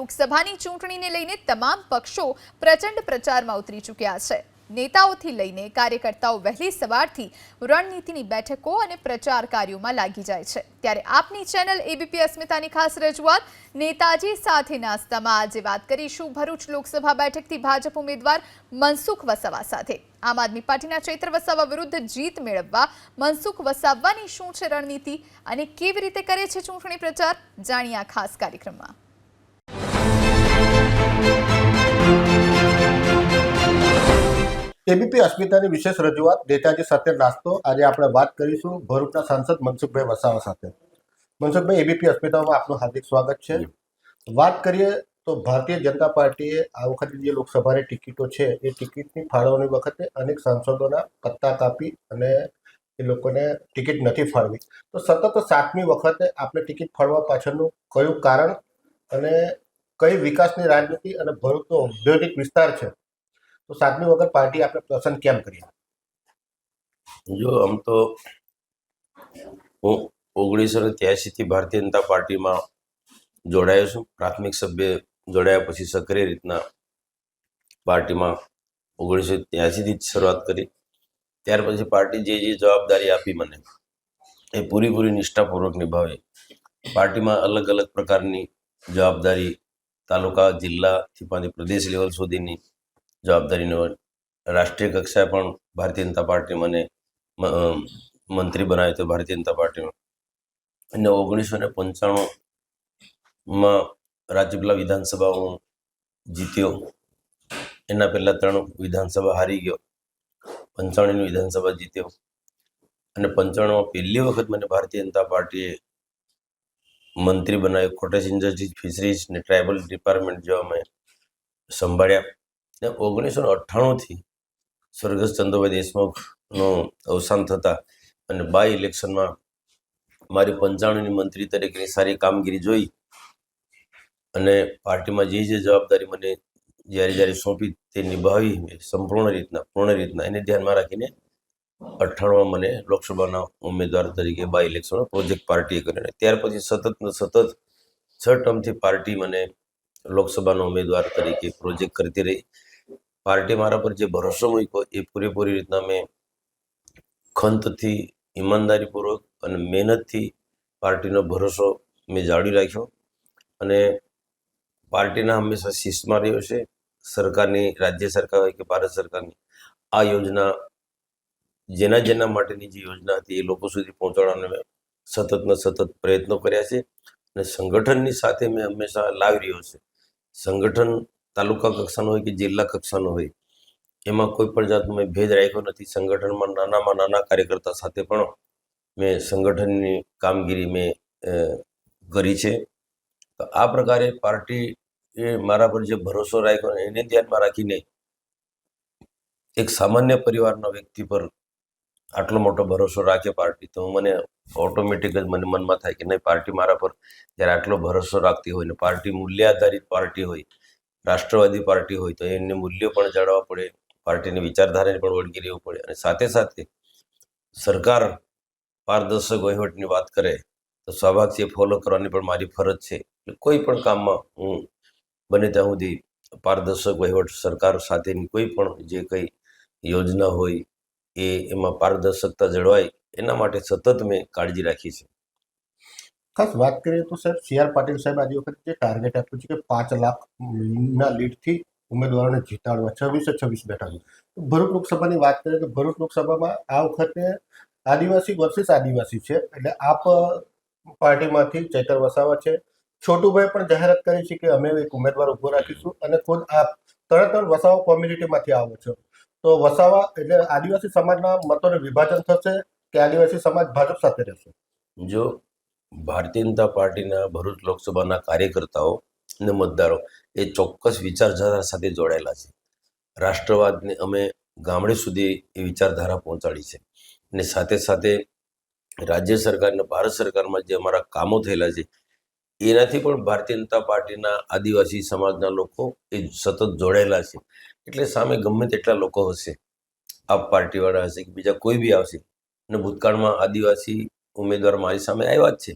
લોકસભાની ચૂંટણીને લઈને તમામ પક્ષો પ્રચંડ પ્રચારમાં ઉતરી ચૂક્યા છે। નેતાઓથી લઈને કાર્યકર્તાઓ વહેલી સવારથી રણનીતિની બેઠકો અને પ્રચાર કાર્યોમાં લાગી જાય છે। ત્યારે આપની ચેનલ એબીપી અસ્મિતાની ખાસ રજૂઆત નેતાજી સાથે નાસ્તામાં આજે વાત કરીશું ભરૂચ લોકસભા બેઠકથી ભાજપ ઉમેદવાર મનસુખ વસાવા સાથે। આમ આદમી પાર્ટીના ચૈત્ર વસાવા વિરુદ્ધ જીત મેળવવા મનસુખ વસાવાની શું છે રણનીતિ અને કેવી રીતે કરે છે ચૂંટણી પ્રચાર, જાણીએ આ ખાસ કાર્યક્રમમાં। એબીપી અસ્મિતાની વિશેષ રજૂઆત નેતાજી સાથે નાસ્તો। આજે આપણે વાત કરીશું ભરૂચના સાંસદ મનસુખભાઈ વસાવા સાથે। મનસુખભાઈ, એબીપી અસ્મિતામાં આપનું હાર્દિક સ્વાગત છે। વાત કરીએ તો ભારતીય જનતા પાર્ટીએ આ વખતે જે લોકસભાની ટિકિટો છે એ ટિકિટની ફાળવણી વખતે અનેક સાંસદોના પત્તા કાપી અને એ લોકોને ટિકિટ નથી ફાળવી, તો સતત 7મી વખતે આપણે ટિકિટ ફાળવા પાછળનું કયું કારણ અને કઈ વિકાસની રાજનીતિ અને ભરૂચનો ઔદ્યોગિક વિસ્તાર છે, તો 7મી વખત પાર્ટી આપણે પસંદ કેમ કરી? જો આમ તો હું 1983 થી ભારતીય જનતા પાર્ટીમાં જોડાયો છું। પ્રાથમિક સભ્ય જોડાયા પછી સક્રિય રીતના પાર્ટીમાં 1983 થી જ શરૂઆત કરી। ત્યાર પછી પાર્ટી જે જવાબદારી આપી મને એ પૂરી નિષ્ઠાપૂર્વક નિભાવી। પાર્ટીમાં અલગ અલગ પ્રકારની જવાબદારી, તાલુકા, જિલ્લાથી માંડી પ્રદેશ લેવલ સુધીની જવાબદારીનો, રાષ્ટ્રીય કક્ષાએ પણ ભારતીય જનતા પાર્ટી મને મંત્રી બનાવ્યો હતો ભારતીય જનતા પાર્ટીમાં। અને 1995માં રાજપીપળા વિધાનસભા હું જીત્યો। એના પહેલા 3 વિધાનસભા હારી ગયો, 95ની વિધાનસભા જીત્યો અને 95માં પહેલી વખત મને ભારતીય જનતા પાર્ટીએ મંત્રી બનાવ્યો। કોટેજ ઇન્ડસ્ટ્રીઝ, ફિશરીઝ ને ટ્રાઇબલ ડિપાર્ટમેન્ટ જેવા મેં સંભાળ્યા। 1998થી સ્વર્ગસ્થ ચંદુભાઈ દેશમુખનું અવસાન થતાં અને બાય ઇલેક્શનમાં મારી 95ની મંત્રી તરીકેની સારી કામગીરી જોઈ અને પાર્ટીમાં જે જવાબદારી મને જ્યારે સોંપી તે નિભાવી પૂર્ણ રીતના એને ધ્યાનમાં રાખીને 98માં મને લોકસભાના ઉમેદવાર તરીકે બાય ઇલેક્શનમાં પ્રોજેક્ટ પાર્ટીએ કર્યો। ત્યાર પછી સતત 6 ટર્મથી પાર્ટી મને લોકસભાના ઉમેદવાર તરીકે પ્રોજેક્ટ કરતી રહી। પાર્ટી મારા પર જે ભરોસો મૂક્યો એ પૂરેપૂરી રીતના મેં ખંતથી, ઈમાનદારીપૂર્વક અને મહેનતથી પાર્ટીનો ભરોસો મેં જાળવી રાખ્યો અને પાર્ટીના હંમેશા શીશમાં રહ્યો છે। સરકારની, રાજ્ય સરકાર હોય કે ભારત સરકારની આ યોજના જેના માટેની જે યોજના હતી એ લોકો સુધી પહોંચાડવાના મેં સતત પ્રયત્નો કર્યા છે અને સંગઠનની સાથે મેં હંમેશા લાવી રહ્યો છે। સંગઠન તાલુકા કક્ષાનો હોય કે જિલ્લા કક્ષાનો હોય, એમાં કોઈ પણ જાતનો મેં ભેદ રાખ્યો નથી। સંગઠનમાં નાના કાર્યકર્તા સાથે પણ મેં સંગઠનની કામગીરી મેં કરી છે। તો આ પ્રકારે પાર્ટી એ મારા પર જે ભરોસો રાખ્યો એને ધ્યાનમાં રાખીને એક સામાન્ય પરિવારના વ્યક્તિ પર આટલો મોટો ભરોસો રાખે પાર્ટી, તો મને ઓટોમેટિક જ મને મનમાં થાય કે નહીં, પાર્ટી મારા પર જ્યારે આટલો ભરોસો રાખતી હોય ને પાર્ટી મૂલ્ય આધારિત પાર્ટી હોય, રાષ્ટ્રવાદી પાર્ટી હોય, તો એને મૂલ્યો પણ જાળવવા પડે, પાર્ટીની વિચારધારાને પણ વળગી રહેવું પડે અને સાથે સરકાર પારદર્શક વહીવટની વાત કરે તો સ્વાભાવિક છે ફોલો કરવાની પણ મારી ફરજ છે। કોઈ પણ કામમાં હું બને ત્યાં સુધી પારદર્શક વહીવટ, સરકાર સાથેની કોઈ પણ જે કંઈ યોજના હોય એમાં પારદર્શકતા જળવાય એના માટે સતત મેં કાળજી રાખી છે। ખાસ વાત કરીએ તો સાહેબ, CR પાટીલ સાહેબ આજે વખતે જે ટાર્ગેટ આપ્યું છે કે 5 લાખના લીડથી ઉમેદવારોને જીતાડવા 26 બેઠકો। ભરૂચ લોકસભાની વાત કરીએ તો ભરૂચ લોકસભામાં આ વખતે આદિવાસી વર્સિસ આદિવાસી છે, એટલે આપ પાર્ટીમાંથી ચૈતર વસાવા છે, છોટુભાઈ પણ જાહેરાત કરી છે કે અમે એક ઉમેદવાર ઉભો રાખીશું અને ખુદ આપ તરત વસાવા કોમ્યુનિટીમાંથી આવો છો, તો વસાવા એટલે આદિવાસી સમાજના મતોનું વિભાજન થશે કે આદિવાસી સમાજ ભાજપ સાથે રહેશે? જો ભારતીય જનતા પાર્ટીના ભરૂચ લોકસભાના કાર્યકર્તાઓ અને મતદારો એ ચોક્કસ વિચારધારા સાથે જોડાયેલા છે। રાષ્ટ્રવાદને અમે ગામડે સુધી એ વિચારધારા પહોંચાડી છે અને સાથે રાજ્ય સરકાર અને ભારત સરકારમાં જે અમારા કામો થયેલા છે એનાથી પણ ભારતીય જનતા પાર્ટીના આદિવાસી સમાજના લોકો એ સતત જોડાયેલા છે। એટલે સામે ગમે તેટલા લોકો હશે, આપ પાર્ટીવાળા હશે કે બીજા કોઈ બી આવશે, અને ભૂતકાળમાં આદિવાસી ઉમેદવાર મારી સામે આવ્યા જ છે,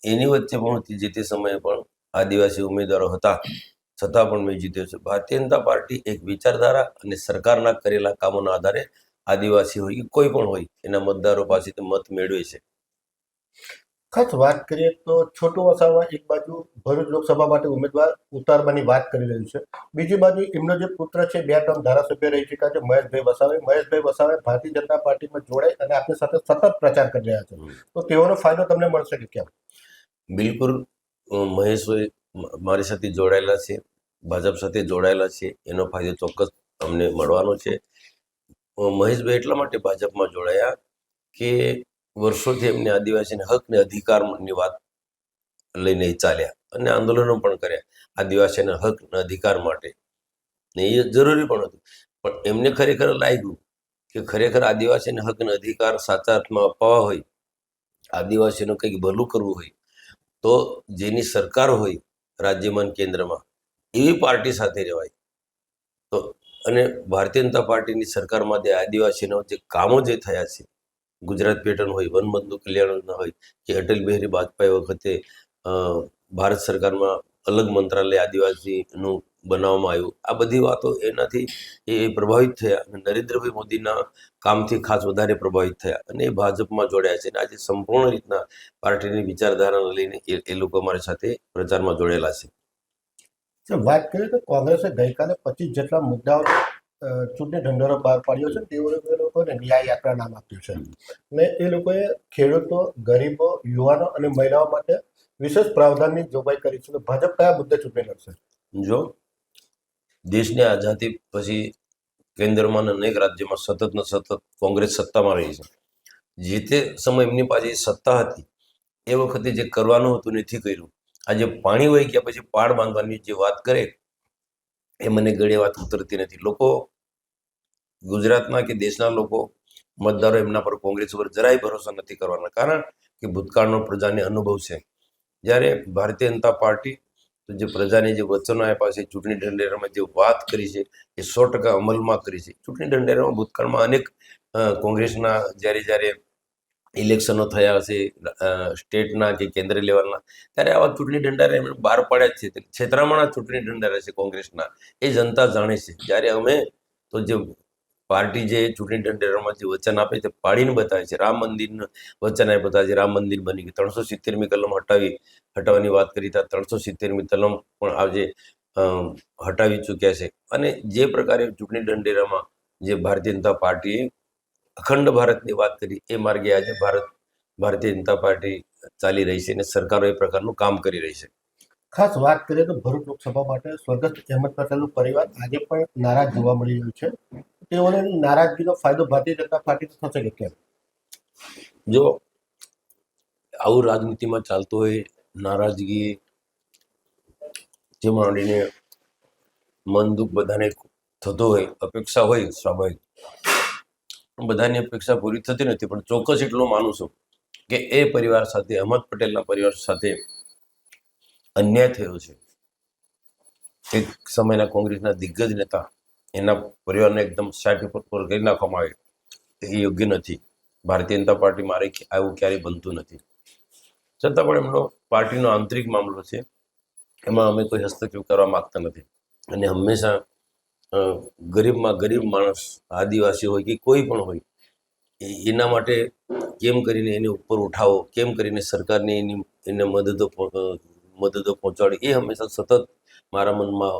એની વચ્ચે પણ જે તે સમયે પણ આદિવાસી ઉમેદવારો હતા, છતાં પણ મેં જીત્યો છે. ભારતીય જનતા પાર્ટી એક વિચારધારા અને સરકારના કરેલા કામોના આધારે આદિવાસી હોય કે કોઈ પણ હોય એના મતદારો પાસેથી મત મેળવે છે. ખાસ વાત કરીએ તો છોટુ વસાવા એક બાજુ ભરૂચ લોકસભા માટે ઉમેદવાર ઉતારવાની વાત કરી રહ્યું છે, બીજી બાજુ એમનો જે પુત્ર છે 2 ટર્મ ધારાસભ્ય રહી ચૂક્યા છે મહેશભાઈ વસાવે ભારતીય જનતા પાર્ટીમાં જોડાઈ અને આપની સાથે સતત પ્રચાર કરી રહ્યા છે, તો તેઓનો ફાયદો તમને મળશે કે કેમ? બિલકુલ, મહેશભાઈ મારી સાથે જોડાયેલા છે, ભાજપ સાથે જોડાયેલા છે, એનો ફાયદો ચોક્કસ અમને મળવાનો છે. મહેશભાઈ એટલા માટે ભાજપમાં જોડાયા કે વર્ષોથી એમને આદિવાસીના હક ને અધિકારની વાત લઈને ચાલ્યા અને આંદોલનો પણ કર્યા આદિવાસીના હક અને અધિકાર માટે, ને એ જરૂરી પણ હતું. પણ એમને ખરેખર લાગ્યું કે ખરેખર આદિવાસીના હક અને અધિકાર સાચા અર્થમાં અપાવવા હોય, આદિવાસીનું કંઈક ભલું કરવું હોય, તો જેની સરકાર હોય રાજ્યમાં કેન્દ્રમાં એવી પાર્ટી સાથે રહેવાય. તો અને ભારતીય જનતા પાર્ટીની સરકારમાં જે આદિવાસીનો જે કામો જે થયા છે, ગુજરાત પેટર્ન હોય, વનબંધુ કલ્યાણ હોય કે અટલ બિહારી વાજપેયી વખતે ભારત સરકારમાં અલગ મંત્રાલય આદિવાસીનું બનાવવામાં આવ્યું, આ બધી વાતો એનાથી એ પ્રભાવિત થયા અને નરેન્દ્રભાઈ મોદીના કામથી ખાસ વધારે પ્રભાવિત થયા અને એ ભાજપમાં જોડાયા છે અને આજે સંપૂર્ણ રીતના પાર્ટીની વિચારધારાને લઈને એ લોકો અમારી સાથે પ્રચારમાં જોડેલા છે. વાત કરીએ તો કોંગ્રેસે ગઈકાલે 25 જેટલા મુદ્દાઓ ચૂંટણી ઢંઢેરો બહાર પાડ્યો છે, તે લોકોને ન્યાય યાત્રા નામ આપ્યું છે ને એ લોકોએ ખેડૂતો, ગરીબો, યુવાનો અને મહિલાઓ માટે વિશેષ પ્રાવધાનની જોગવાઈ કરી છે. તો ભાજપ કયા મુદ્દે ચૂંટણી લડશે? જો દેશની આઝાદી પછી કેન્દ્રમાં અને અનેક રાજ્યોમાં સતત ને સતત કોંગ્રેસ સત્તામાં રહી છે. જે તે સમય એમની પાસે સત્તા હતી એ વખતે જે કરવાનું હતું નથી કર્યું. આજે પાણી વહી ગયા પછી પાડ બાંધવાની જે વાત કરે એ મને ઘણી વાત ઉતરતી નથી. લોકો ગુજરાતના કે દેશના લોકો મતદારો એમના પર કોંગ્રેસ પર જરાય ભરોસો નથી કરવાના, કારણ કે ભૂતકાળનો પ્રજાને અનુભવ છે. જ્યારે ભારતીય જનતા પાર્ટી જે પ્રજાને જે વચનો આપ્યા છે, ચૂંટણી ઢંઢેરામાં જે વાત કરી છે એ 100% અમલમાં કરી છે. ચૂંટણી ઢંઢેરામાં ભૂતકાળમાં અનેક કોંગ્રેસના જ્યારે ઇલેક્શનો થયા હશે સ્ટેટના કે કેન્દ્ર લેવલના, ત્યારે આવા ચૂંટણી ઢંઢેરા એમણે બહાર પાડ્યા જ છે. છેતરામણા ચૂંટણી ઢંઢેરા છે કોંગ્રેસના, એ જનતા જાણે છે. જ્યારે અમે તો જે પાર્ટી જે ચૂંટણી ઢંઢેરામાં જે વચન આપે તે પાડીને બતાવે છે. રામ મંદિરનું વચન આપ્યું હતા, જે રામ મંદિર બની ગયું. 370મી કલમ હટાવવાની વાત કરી હતા, 370મી કલમ પણ આજે હટાવી ચૂક્યા છે. અને જે પ્રકારે ચૂંટણી ઢંઢેરામાં જે ભારતીય જનતા પાર્ટીએ અખંડ ભારતની વાત કરી, એ માર્ગે આજે ભારતીય જનતા પાર્ટી ચાલી રહી છે અને સરકારો એ પ્રકારનું કામ કરી રહી છે. ખાસ વાત કરીએ તો ભરૂચ લોકસભા માટે સ્વર્ગસ્થ અહેમદ પટેલનું પરિવાર આજે પણ નારાજ જોવા મળી રહ્યું છે. તેઓને નારાજગીનો ફાયદો ભારતીય જનતા પાર્ટી થશે કે કેમ? જો આવું રાજનીતિમાં ચાલતું હોય, નારાજગી જે માંડીને મન દુઃખ બધાને થતું હોય, અપેક્ષા હોય સ્વાભાવિક, બધાની અપેક્ષા પૂરી થતી નથી. પણ ચોક્કસ એટલું માનું છું કે એ પરિવાર સાથે, અહેમદ પટેલના પરિવાર સાથે અન્યાય થયો છે. એક સમયના કોંગ્રેસના દિગ્ગજ નેતા, એના પરિવારને એકદમ સાઈડ ઉપર કરી નાખવામાં આવે, એ યોગ્ય નથી. ભારતીય જનતા પાર્ટી મારે આવું ક્યારેય બનતું નથી. છતાં પણ એમનો પાર્ટીનો આંતરિક મામલો છે, એમાં અમે કોઈ હસ્તક્ષેપ કરવા માગતા નથી. અને હંમેશા ગરીબમાં ગરીબ માણસ, આદિવાસી હોય કે કોઈ પણ હોય, એના માટે કેમ કરીને એને ઉપર ઉઠાવો, કેમ કરીને સરકારની એને મદદો પહોંચાડી, એ હંમેશા સતત મારા મનમાં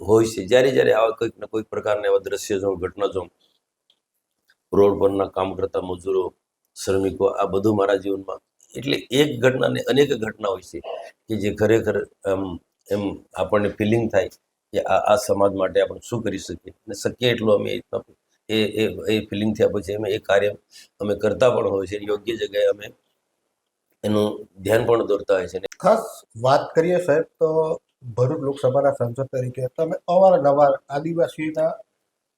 હોય છે. જ્યારે આવા કોઈક ને કોઈક પ્રકારના એવા દ્રશ્ય જોઉં, ઘટના જોઉં, રોડ પરના કામ કરતા મજૂરો, શ્રમિકો, આ બધું મારા જીવનમાં, એટલે એક ઘટના ને અનેક ઘટના હોય છે કે જે ખરેખર એમ આપણને ફિલિંગ થાય કે આ સમાજ માટે આપણે શું કરી શકીએ, અને શક્ય એટલું અમે એ ફિલિંગ થયા પછી અમે એ કાર્ય અમે કરતા પણ હોય છે. યોગ્ય જગ્યાએ અમે એનું ધ્યાન પણ દોરતા હોય છે. ખાસ વાત કરીએ સાહેબ તો ભરૂચ લોકસભાના સાંસદ તરીકે તમે અવારનવાર આદિવાસીના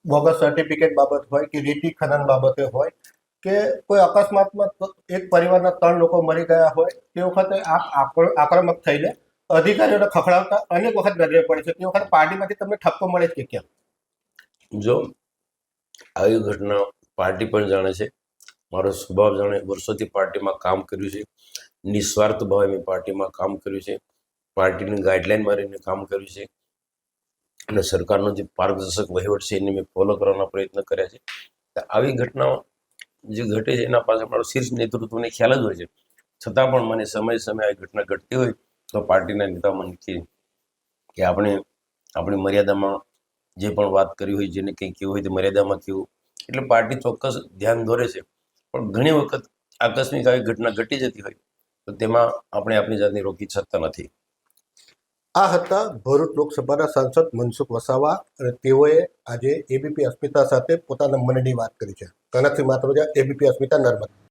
બોગસ સર્ટિફિકેટ બાબત હોય કે રેતી ખનન બાબતે હોય કે કોઈ અકસ્માતમાં એક પરિવારના 3 લોકો મરી ગયા હોય, તે વખતે આક્રમક થઈને અધિકારીઓને ખખડાવતા અનેક વખત નજરે પડે છે. તે વખતે પાર્ટીમાંથી તમને ઠપકો મળે છે કે કેમ? જો આવી ઘટના પાર્ટી પણ જાણે છે, મારો સ્વભાવ જાણે, વર્ષોથી પાર્ટીમાં કામ કર્યું છે, નિસ્વાર્થ ભાવે મેં પાર્ટીમાં કામ કર્યું છે. પાર્ટીની ગાઈડલાઈનમાં રહીને કામ કર્યું છે અને સરકારનો જે પારદર્શક વહીવટ છે એને મેં ફોલો કરવાના પ્રયત્ન કર્યા છે. તો આવી ઘટનાઓ જે ઘટે છે એના પાસે મારો શીર્ષ નેતૃત્વને ખ્યાલ જ હોય છે. છતાં પણ મને સમયે સમયે આવી ઘટના ઘટતી હોય તો પાર્ટીના નેતાઓ મને કહે કે આપણે આપણી મર્યાદામાં જે પણ વાત કરી હોય, જેને કંઈ કહેવું હોય તે મર્યાદામાં કહેવું. એટલે પાર્ટી ચોક્કસ ધ્યાન દોરે છે, પણ ઘણી વખત આકસ્મિક આવી ઘટના ઘટી જતી હોય તો તેમાં આપણે આપણી જાતને રોકી શકતા નથી. આ હતા ભરૂચ લોકસભાના સાંસદ મનસુખ વસાવા અને તેઓએ આજે એબીપી અસ્મિતા સાથે પોતાના મનની વાત કરી છે. કનકથી માત્ર એબીપી અસ્મિતા, નર્મદા.